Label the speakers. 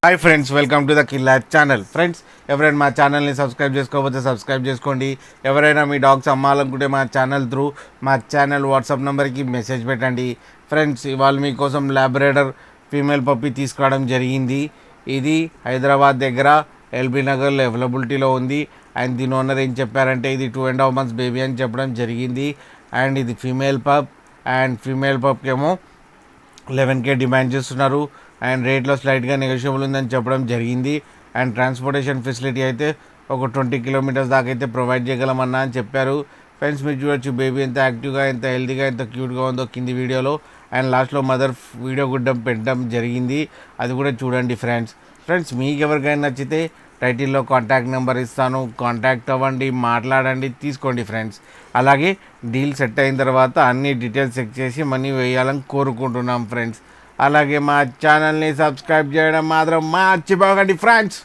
Speaker 1: Hi friends, welcome to the Killa channel. Friends, ఎవరైనా మా ఛానల్ని సబ్స్క్రైబ్ చేసుకోకపోతే సబ్స్క్రైబ్ చేసుకోండి. ఎవరైనా మీ డాగ్స్ అమ్మాలనుకుంటే మా ఛానల్ త్రూ మా ఛానల్ వాట్సాప్ నెంబర్కి మెసేజ్ పెట్టండి. ఫ్రెండ్స్, ఇవాళ మీకోసం లాబ్రేడర్ ఫీమేల్ పప్పీ తీసుకురావడం జరిగింది. ఇది హైదరాబాద్ దగ్గర ఎల్బీ నగర్లో అవైలబిలిటీలో ఉంది. అండ్ దీని ఓనర్ ఏం చెప్పారంటే ఇది 2.5 months బేబీ అని చెప్పడం జరిగింది. అండ్ ఇది ఫీమేల్ పప్. అండ్ ఫీమేల్ పప్కేమో 11K డిమాండ్ చేస్తున్నారు. అండ్ రేట్లో స్లైట్గా నెగోషియబుల్ ఉందని చెప్పడం జరిగింది. అండ్ ట్రాన్స్పోర్టేషన్ ఫెసిలిటీ అయితే ఒక 20 kilometers దాకా అయితే ప్రొవైడ్ చేయగలమన్నా అని చెప్పారు. ఫ్రెండ్స్, మీరు చూడొచ్చు బేబీ ఎంత యాక్టివ్గా, ఎంత హెల్తీగా, ఎంత క్యూట్గా ఉందో కింది వీడియోలో. అండ్ లాస్ట్లో మదర్ వీడియో గుడ్డం పెట్టడం జరిగింది, అది కూడా చూడండి. ఫ్రెండ్స్ మీకు ఎవరికైనా నచ్చితే టైటిల్లో కాంటాక్ట్ నెంబర్ ఇస్తాను, కాంటాక్ట్ అవ్వండి, మాట్లాడండి, తీసుకోండి ఫ్రెండ్స్. అలాగే డీల్ సెట్ అయిన తర్వాత అన్ని డీటెయిల్స్ చెక్ చేసి మనీ వేయాలని కోరుకుంటున్నాం ఫ్రెండ్స్. అలాగే మా ఛానల్ని సబ్స్క్రైబ్ చేయడం మాత్రం మర్చిపోకండి ఫ్రెండ్స్.